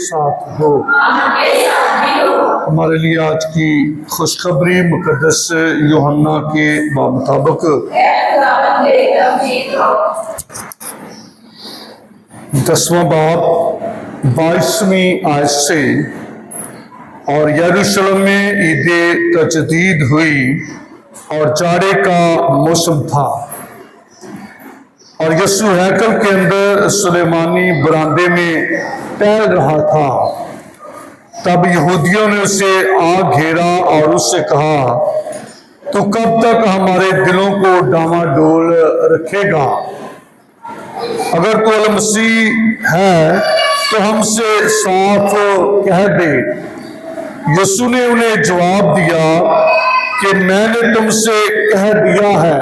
ساتھ ہو۔ ہمارے لیے آج کی خوشخبری مقدس یوحنا کے مطابق 10واں باب 22ویں آیت سے، اور یروشلم میں عید تجدید ہوئی اور جاڑے کا موسم تھا، اور یسوع ہیکل کے اندر سلیمانی برآمدے میں ٹہل رہا تھا۔ تب یہودیوں نے اسے آ گھیرا اور اس سے کہا، تو کب تک ہمارے دلوں کو ڈاواڈول رکھے گا؟ اگر تو المسیح ہے تو ہم سے صاف کہہ دے۔ یسوع نے انہیں جواب دیا کہ میں نے تم سے کہہ دیا ہے،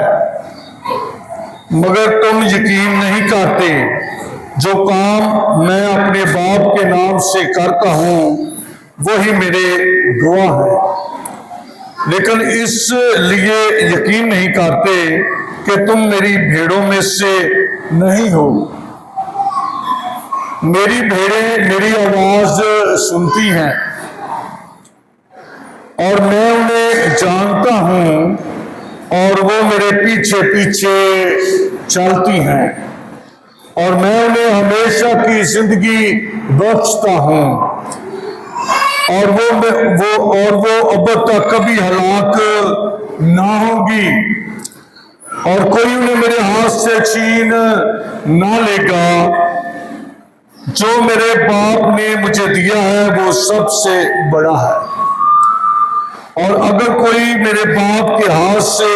مگر تم یقین نہیں کرتے۔ جو کام میں اپنے باپ کے نام سے کرتا ہوں وہی میرے گواہ ہیں، لیکن اس لیے یقین نہیں کرتے کہ تم میری بھیڑوں میں سے نہیں ہو۔ میری بھیڑیں میری آواز سنتی ہیں، اور میں انہیں جانتا ہوں، اور وہ میرے پیچھے پیچھے چلتی ہیں، اور میں انہیں ہمیشہ کی زندگی بخشتا ہوں، اور وہ اب تک کبھی ہلاک نہ ہوگی، اور کوئی انہیں میرے ہاتھ سے چھین نہ لے گا۔ جو میرے باپ نے مجھے دیا ہے وہ سب سے بڑا ہے، اور اگر کوئی میرے باپ کے ہاتھ سے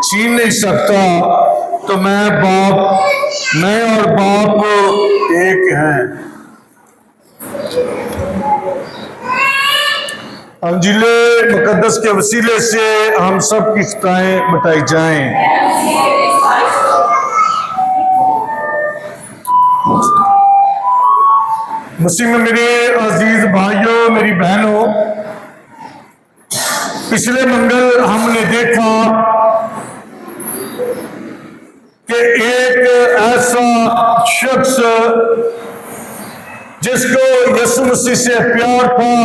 چھین نہیں سکتا تو میں اور باپ ایک ہیں۔ انجیل مقدس کے وسیلے سے ہم سب کی خطائیں مٹائی جائیں۔ مسیح میں میرے عزیز بھائیوں، میری بہنوں، پچھلے منگل ہم نے دیکھا کہ ایک ایسا شخص جس کو یسوع مسیح سے پیار تھا،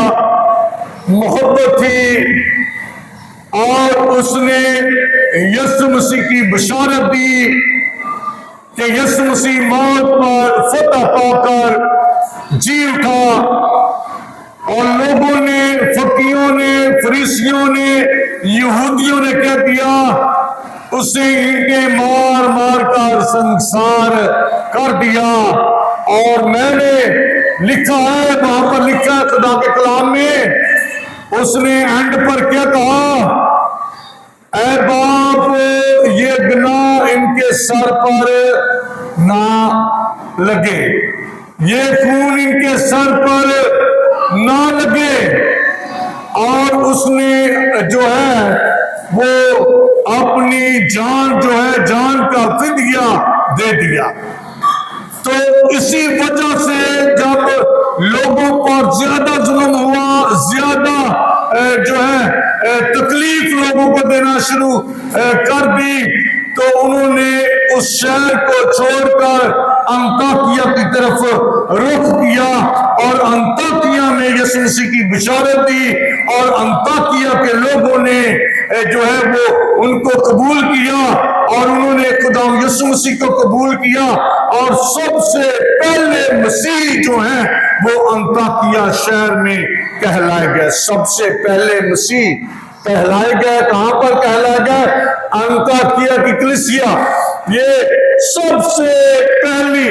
محبت تھی، اور اس نے یسوع مسیح کی بشارت دی کہ یسوع مسیح موت پر فتح پا کر جی اٹھا، اور لوگوں نے، فقیوں نے، فریسیوں نے، یہودیوں نے کہہ دیا، اسے اینٹیں مار مار کر سنسار کر دیا۔ اور میں نے لکھا ہے، وہاں پر لکھا ہے خدا کے کلام میں، اس نے اینڈ پر کیا کہا؟ اے باپ، یہ گناہ ان کے سر پر نہ لگے، یہ خون ان کے سر پر نہ لگے۔ اور اس نے جو ہے وہ اپنی جان جان کا فدیہ دے دیا۔ تو اسی وجہ سے جب لوگوں پر زیادہ ظلم ہوا، زیادہ تکلیف لوگوں کو دینا شروع کر دی، تو انہوں نے اس شہر کو چھوڑ کر انطاکیہ کی طرف رخ کیا، اور انطاکیہ میں یسوع مسیح کی بشارت دی، اور انطاکیہ کے لوگوں نے وہ ان کو قبول کیا، اور انہوں نے خدا یسوع مسیح کو قبول کیا، اور سب سے پہلے مسیح جو ہیں وہ انطاکیہ شہر میں کہلائے گئے۔ سب سے پہلے مسیح کہلائے گئے، کہاں پر کہلائے گئے؟ انطاکیہ کی کلیسیا۔ یہ سب سے پہلی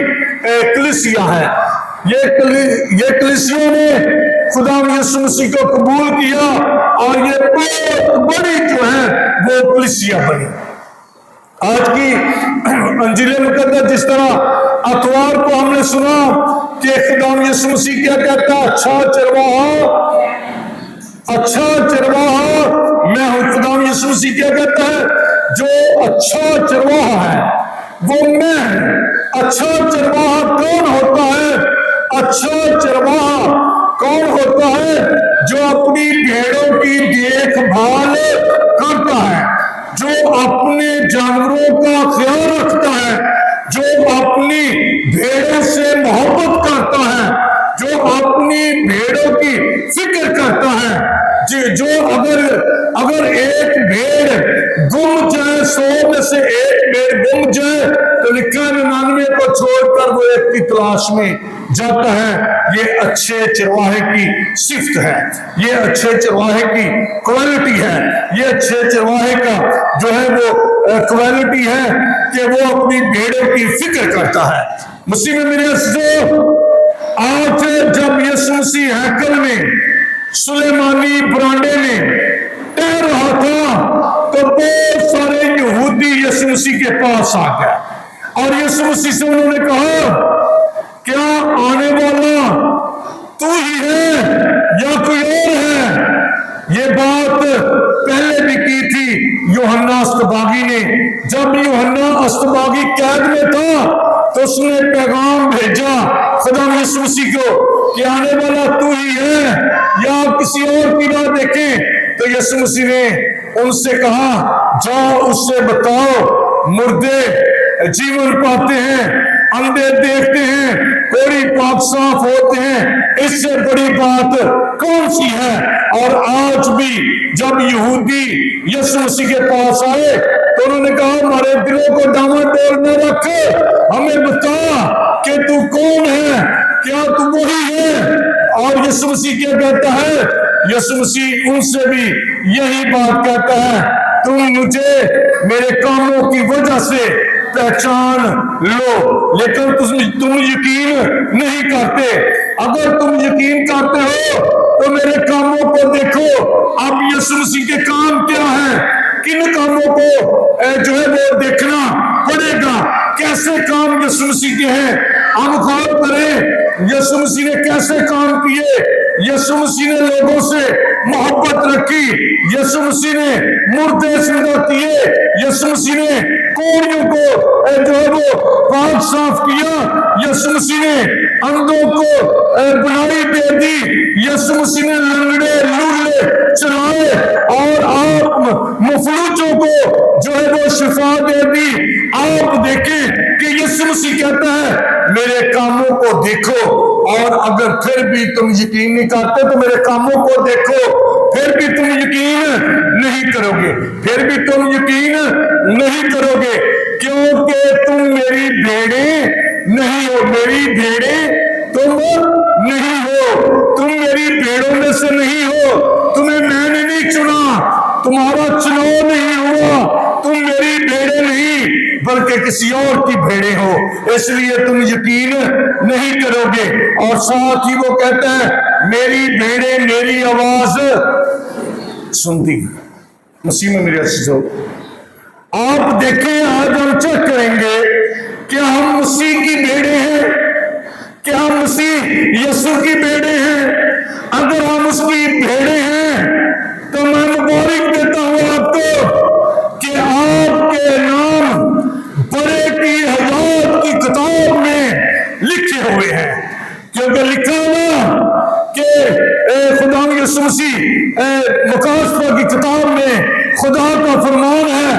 کلیسیا ہے۔ یہ کلیسیوں نے خدا یسوع مسیح کو قبول کیا، اور یہ بہت بڑی جو ہے وہ کلیسیا بنی۔ آج کی انجیل مقدس جس طرح اتوار کو ہم نے سنا کہ خدا یسوع مسیح کیا کہتا ہے؟ اچھا چرواہا میں ہوں۔ خدا یسوع مسیح کیا کہتا ہے؟ جو اچھا چرواہا ہے وہ میں ہوں۔ اچھا چرواہا کون ہوتا ہے؟ اچھا چرواہا کون ہوتا ہے؟ جو اپنی بھیڑوں کی دیکھ بھال کرتا ہے، جو اپنے جانوروں کا خیال رکھتا ہے، جو اپنی بھیڑوں سے محبت کرتا ہے، جو اپنی से एक भेड़ गुम जाए तो लिखा है 99 को छोड़कर वो एक की तलाश में जाता है। ये अच्छे चरवाहे की सिफ्त है, ये अच्छे चरवाहे की क्वालिटी है, ये अच्छे चरवाहे का जो है वो क्वालिटी है कि वो अपनी भेड़ों की फिक्र करता है। मसीह में मेरे आज जब यीशु मसीह हैकल में सुलेमानी बरांडे में टह रहा था तो बहुत सारे यहूदी यीशु मसीह के पास आ गए और यीशु मसीह से उन्होंने कहा, क्या आने वाला तू ही है या कोई और है? ये बात पहले भी की थी यूहन्ना अस्तबागी ने। जब यूहन्ना अस्तबागी कैद में था तो उसने पैगाम भेजा खुदा यीशु मसीह को कि आने वाला तू ही है या किसी और की राह देखें। तो यीशु मसीह ने उनसे कहा, जाओ उससे बताओ मुर्दे जीवन पाते हैं, अंधे देखते हैं, कोढ़ी पाक साफ होते हैं, इससे बड़ी बात कौन सी है? और आज भी जब यहूदी यीशु मसीह के पास आए तो उन्होंने कहा, हमारे दिलों को डामाडोल न रख, हमें बता कि तू कौन है, क्या तू वही है? और यीशु मसीह क्या कहता है? यीशु मसीह उनसे भी यही बात कहता है, तुम मुझे मेरे कामों की वजह से पहचान लो, लेकिन तुम यकीन नहीं करते। अगर तुम यकीन करते हो तो मेरे कामों को देखो। अब यीशु मसीह के काम क्या है, किन कामों को जो है वो देखना पड़ेगा। कैसे काम यीशु मसीह के हैं, हम गौर करें यीशु मसीह ने कैसे काम किए। यीशु मसीह ने लोगों से मोहब्बत रखी, यीशु मसीह ने मुर्दे जिंदा किए, यीशु मसीह ने कोढ़ियों को जो है वो पाक साफ किया, यीशु मसीह ने अंधों को बुनाई दे दी, यीशु मसीह ने लंगड़े लूले चलाए और आप मफलूजों को जो है वो शिफा दे दी। आप देखें कि यीशु मसीह कहता है, मेरे कामों को देखो, और अगर फिर भी तुम यकीन नहीं करते तो मेरे कामों को देखो, फिर भी तुम यकीन नहीं करोगे, फिर भी तुम यकीन नहीं करोगे, क्योंकि तुम मेरी भेड़ें नहीं हो। मेरी भेड़ें तुम नहीं हो, तुम मेरी भेड़ों में से नहीं हो, तुम्हें मैंने नहीं चुना, तुम्हारा चुनाव नहीं हुआ, तुम मेरी भेड़ें नहीं बल्कि किसी और की भेड़ें हो, इसलिए तुम यकीन नहीं करोगे। और साथ ही वो कहता है, मेरी भेड़ें मेरी आवाज सुनती। मसीह में मेरे अजीजों, आप देखें, आज हम चेक करेंगे कि हम मसीह की भेड़ें हैं, क्या हम मसीह यीशु की भेड़ें हैं। अगर हम उसकी भेड़ें हैं तो मैं मुबारक देता हूं आपको कि आपके नाम बड़े की हयात की किताब में लिखे हुए हैं, क्योंकि लिखा हुआ कि खुदा यीशु मसीह मुकाशफा की किताब में खुदा का फरमान है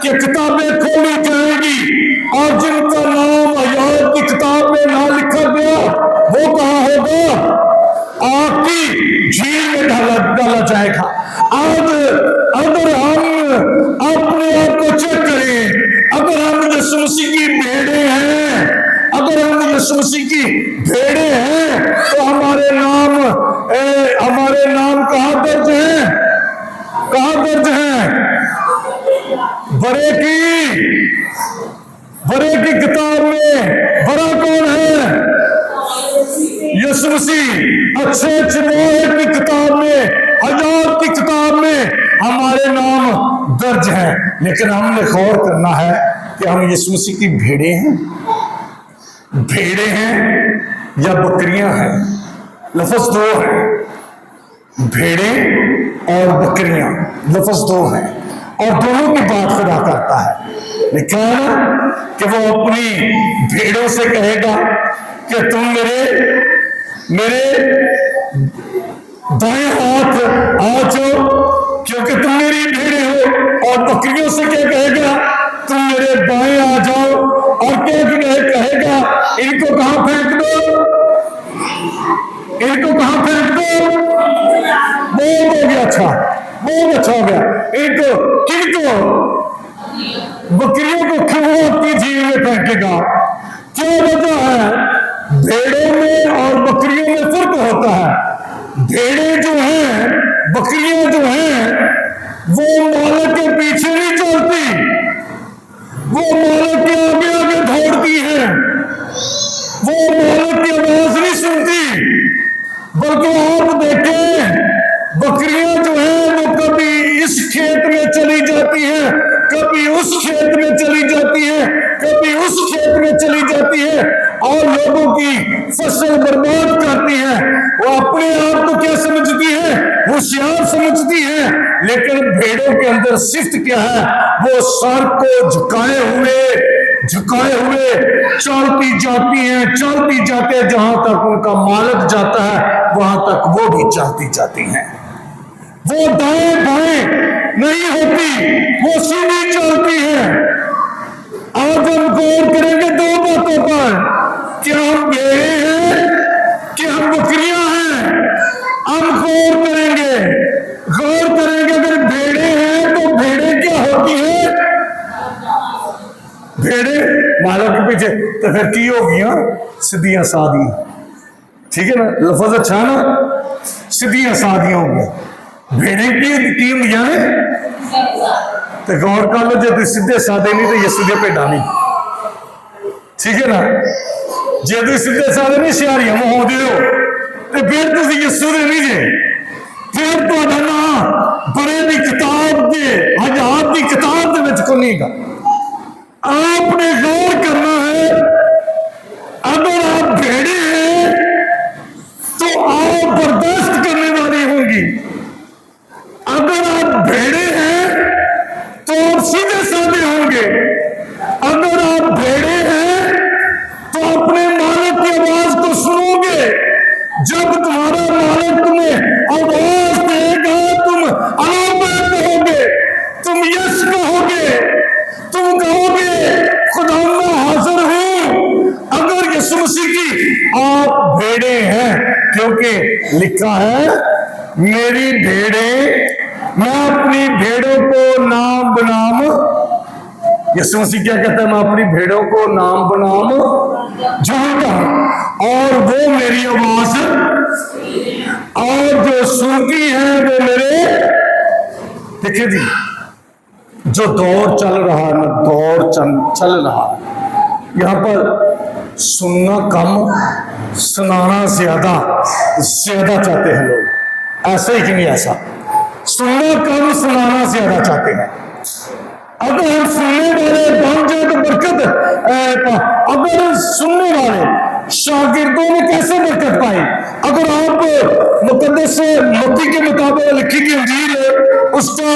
कि किताबें खोली जाएंगी और जिनका नाम हयात की किताब में ना लिखा गया वो कहाँ होगा? आग की झील में डाला जाएगा। आज अगर हम अपने आप को चेक करें, अगर हम यीशु मसीह की भेड़ें हैं, अगर हम यीशु मसीह की भेड़ें हैं तो हमारे नाम कहाँ दर्ज हैं? कहाँ दर्ज हैं? बड़े की किताब में। बड़ा कौन है? यीशु मसीह। अच्छे चरवाहे की किताब में, हयात की किताब में हमारे नाम दर्ज हैं। लेकिन हमने गौर करना है कि हम यीशु मसीह की भेड़ें हैं या बकरियां हैं। लफ्ज दो है, भेड़ें और बकरियां, लफ्ज दो हैं और दोनों की बात खुदा करता है। लेकिन कि वो अपनी भेड़ों से कहेगा कि तुम मेरे दाएं हाथ आ जाओ क्योंकि तुम मेरी भेड़ें हो, और बकरियों से क्या कहेगा? तुम मेरे बाएं आ जाओ, और क्या कहेगा? इनको कहां फेंक दो, इनको कहां फेंक दो। बहुत हो गया, अच्छा, बहुत अच्छा हो गया। इनको किनको बकरियों को क्यों आपकी झील में फेंकेगा? क्या वजह है? भेड़ों में और बकरियों में फर्क होता है। भेड़ें जो हैं, बकरियां जो हैं, वो मालिक के पीछे नहीं चलती, वो मालिक के आगे आगे दौड़ती हैं, वो मालिक की आवाज नहीं सुनती। बल्कि आप देखें, बकरियां जो हैं वो कभी इस खेत में चली जाती हैं, कभी उस खेत में चली जाती है, कभी उस खेत में चली जाती है और लोगों की फसल बर्बाद करती है। वो अपने आप को क्या समझती है? होशियार समझती है। लेकिन भेड़ों के अंदर सिफ्त क्या है? वो सर को झुकाए हुए चलती जाती हैं, चलती जाते हैं, जहां तक उनका मालिक जाता है वहां तक वो भी चलती जाती हैं। वो दाएं बाएं नहीं होती, वो सीधी चलती है। आज हम गौर करेंगे दो बातों पर, क्या हम भेड़े हैं, क्या हम बकरियां हैं? हम गौर करेंगे। अगर भेड़े हैं तो भेड़े क्या होती है? भेड़े मालिक के पीछे, तो फिर की होगी? सीधियां साधी, ठीक है ना, लफज अच्छा ना, सीधियां साधियां होंगी। भेड़े की होंगी ने तो गौर कर लो, जो सीधे साधे नहीं तो ये सीधे भेडा नहीं, ठीक है ना। जे तुम सीधे साधे नहीं सियारियां होते हो तो फिर तुम यस्सू दे नहीं जे, फिर तुहाडा नाम बड़े की किताब के हजात की किताब के को नहीं गा। आपने गौर करना है, अगर आप भेड़े हैं तो आप बर्दाश्त करने वाली होंगी। अगर आप भेड़े हैं तो आप सीधे साधे होंगे। अगर आप भेड़े हैं तो अपने मालिक की आवाज को सुनोगे। जब तुम्हारा मालिक तुम्हें आवाज देगा, तुम आमीन कहोगे, तुम यस कहोगे, तुम कहोगे खुदा मैं हाजिर हूं। अगर यीशु मसीह की आप भेड़े हैं, क्योंकि लिखा है मेरी भेड़े, मैं अपनी भेड़ों को नाम बनाम, यीशु मसीह क्या कहता है? मैं अपनी भेड़ों को नाम बनाम जानता हूं और वो मेरी आवाज और जो सुनती है वो मेरे। देखिए जी, जो दौर चल रहा है ना, दौर चल रहा है, यहाँ पर सुनना कम, सुनाना ज्यादा चाहते हैं लोग। ऐसा ही कि नहीं ऐसा? सुनना कम, सुनाना ज्यादा चाहते हैं। अगर हम सुनने वाले बन जाए तो बरकत, अगर सुनने वाले शागिर्दों ने कैसे बरकत पाई? अगर आप मुकद्दस मत्ती के मुताबिक लिखी गई इंजील है, उसका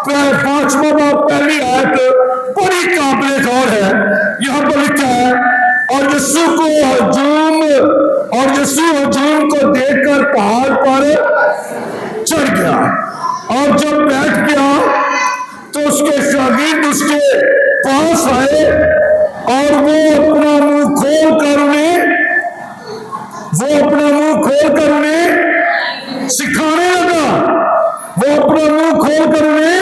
5वां बाब पहली आयत बड़ी काबिले गौर है। यहाँ पर लिखा है और यीशु हजूम को देखकर पहाड़ पर चढ़ गया और जब बैठ गया तो उसके शागिर्द उसके पास आए और वो अपना मुंह खोल कर उन्हें सिखाने लगा। वो अपना मुंह खोल कर उन्हें,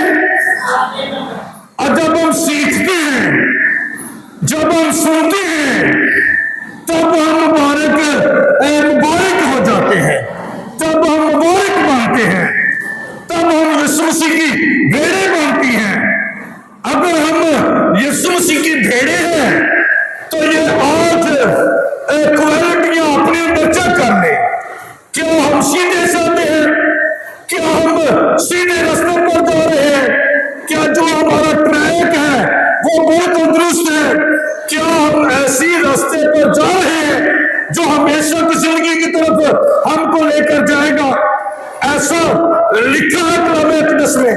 जब हम सीखते हैं, जब हम सुनते हैं, तब हम मुबारक हो जाते हैं, तब हम मुबारक बनते हैं, तब हम यीशु मसीह की भेड़े बनती हैं। अगर हम यीशु मसीह की भेड़े हैं तो ये आज क्वालिटियां अपने अंदर चेक कर ले। क्या हम सीधे साधे हैं? क्या हम सीधे रास्ते पर जा रहे हैं? क्या जो हमारा ट्रैक है वो बहुत दुरुस्त है? क्या हम ऐसी रास्ते पर जा रहे हैं जो हमेशा की जिंदगी की तरफ हमको लेकर जाएगा? ऐसा लिखा है कलाम अक़दस में,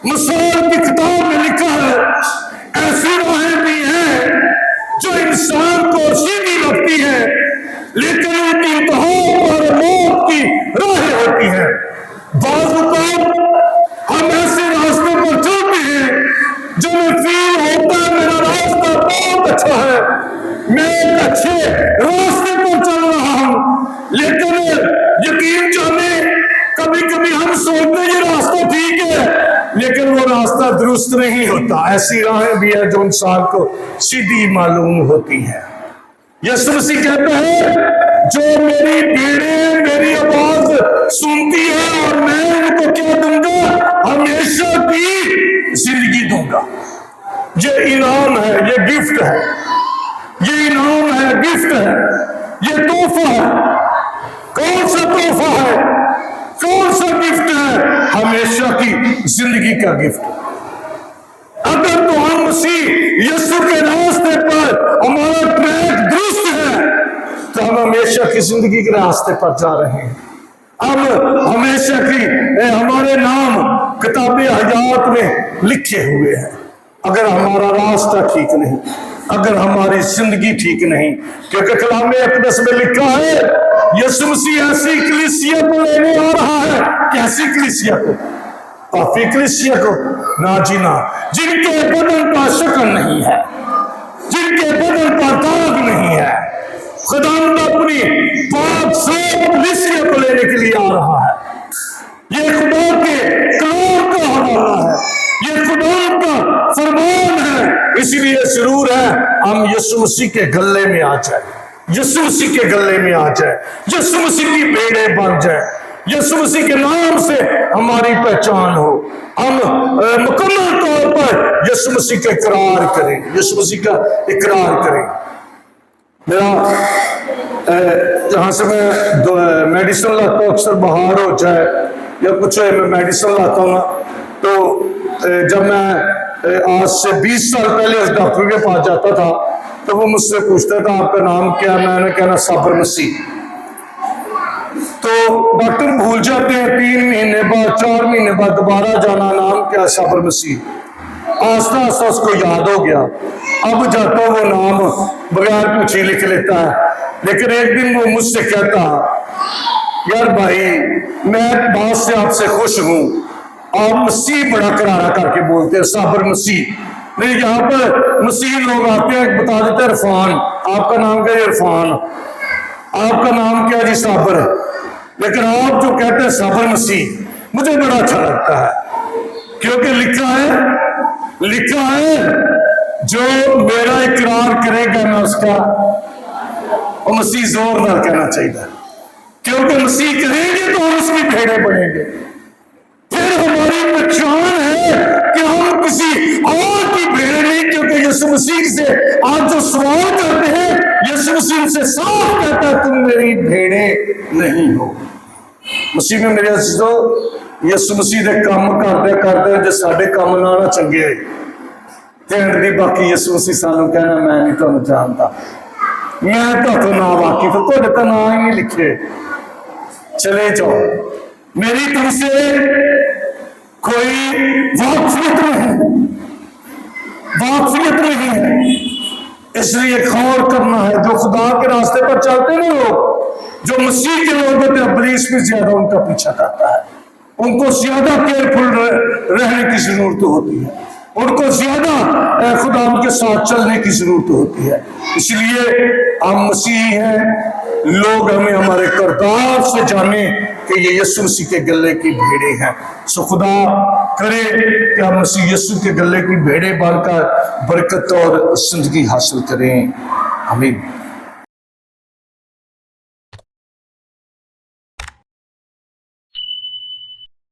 मिसाल की किताब में लिखा है। ऐसी राहें भी हैं जो इंसान को सीधी लगती है, लेकिन उनकी इंतहा पर मौत की राहें होती हैं। बाज़ औक़ात हम ऐसे रास्ते पर चलते हैं जो में फील होता है मेरा रास्ता बहुत अच्छा है, मैं एक अच्छे रास्ते पर चल रहा हूं, लेकिन यकीन जाने कभी कभी हम सोचते ये रास्ता ठीक है, لیکن وہ راستہ درست نہیں ہوتا. ایسی راہیں بھی ہیں جو انسان کو سیدھی معلوم ہوتی ہیں. یسوع مسیح کہتے ہیں جو میری بھیڑیں میری آواز سنتی ہے اور میں ان کو کیا دوں گا؟ ہمیشہ کی زندگی دوں گا. یہ انعام ہے، یہ گفٹ ہے، یہ انعام ہے، گفٹ ہے، یہ تحفہ ہے. کون سا تحفہ ہے؟ کون سا گفٹ ہے؟ ہمیشہ کی زندگی کا گفٹ. اگر تو ہم مسیح یسوع کے راستے پر ہمارا ٹریک درست ہے تو ہم ہمیشہ کی زندگی کے راستے پر جا رہے ہیں. ہم ہمیشہ کی ہمارے نام کتاب حیات میں لکھے ہوئے ہیں. اگر ہمارا راستہ ٹھیک نہیں، اگر ہماری زندگی ٹھیک نہیں، کیونکہ کلام اقدس میں لکھا ہے یسوع مسیح ایسی کلیسیا کو لینے آ رہا ہے. کیسی کلیسیا کو؟ پاپی کلیسیا کو؟ نہ جی نہ، جن کے بدن پر شکل نہیں ہے، جن کے بدن پر داغ نہیں ہے. خداوند اپنی پاک صاف کلیسیا کو لینے کے لیے آ رہا ہے. یہ خدا کے کلام کا حوالہ ہے، یہ خدا کا فرمان ہے. اسی لیے ضرور ہے ہم یسوع مسیح کے گلے میں آ جائیں، یسوع مسیح کے گلے میں آ جائیں، یسوع مسیح کی بھیڑیں بن جائیں، یسوع مسیح کے نام سے ہماری پہچان ہو. ہم مکمل طور پر یسوع مسیح کا اقرار کریں، یسوع مسیح کا اقرار کریں. میرا جہاں سے میں میڈیسن لاتا ہوں، اکثر بہار ہو جائے یا کچھ میں میڈیسن لاتا ہوں، تو جب میں آج سے 20 سال پہلے اس ڈاکٹر کے پاس جاتا تھا تو وہ مجھ سے پوچھتا تھا آپ کا نام کیا؟ میں نے کہنا صابر مسیح. تو ڈاکٹر بھول جاتے ہیں، 3 مہینے بعد 4 مہینے بعد دوبارہ جانا، نام کیا؟ صابر مسیح. آہستہ آہستہ اس کو یاد ہو گیا. اب جاتا وہ نام بغیر پوچھے لکھ لیتا ہے. لیکن ایک دن وہ مجھ سے کہتا یار بھائی میں بات سے آپ سے خوش ہوں، آپ مسیح بڑا کرارا کر کے بولتے ہیں، صابر مسیح. نہیں، یہاں پر مسیح لوگ آتے ہیں بتا دیتے ہیں عرفان. آپ کا نام کیا؟ عرفان. آپ کا نام کیا؟ جی صابر. لیکن آپ جو کہتے ہیں صابر مسیح، مجھے بڑا اچھا لگتا ہے، کیونکہ لکھا ہے جو میرا اقرار کرے گا میں اس کا، اور مسیح زوردار کہنا چاہیے، کیونکہ مسیح کریں گے تو ہم اس کی بھیڑیں بنیں گے. پھر ہماری پہچان ہے کہ ہم کسی اور کی بھیڑیں نہیں، کیونکہ یسوع مسیح سے آج جو سوال کرتے ہیں یسوع مسیح سے صاف کہتا ہے تم میری بھیڑیں نہیں ہو. مسیح میں میرے عزیزو، یسوع مسیح دے کام کرتے جو ساڈے کام نہ چنگے تے باقی یسوع مسیح سانوں کہنا میں نہیں تمہیں جانتا، میں تو نہ واقف ہوں، تو نہ ہی نہیں لکھے، چلے جاؤ، میری تم سے کوئی واقفیت نہیں ہے. اس لیے غور کرنا ہے. جو خدا کے راستے پر چلتے ہیں لوگ، جو مسیح کے لوگ ہوتے ہیں، ابلیس بھی زیادہ ان کا پیچھا کرتا ہے. ان کو زیادہ کیئرفل رہنے کی ضرورت ہوتی ہے، ان کو زیادہ خدا کے ساتھ چلنے کی ضرورت ہوتی ہے. اس لیے ہم مسیحی ہیں، لوگ ہمیں ہمارے کردار سے جانے کہ یہ یسوع مسیح کے گلے کی بھیڑیں ہیں. سو خدا کرے کہ ہم مسیح یسوع کے گلے کی بھیڑیں بن کر برکت اور زندگی حاصل کریں. آمین.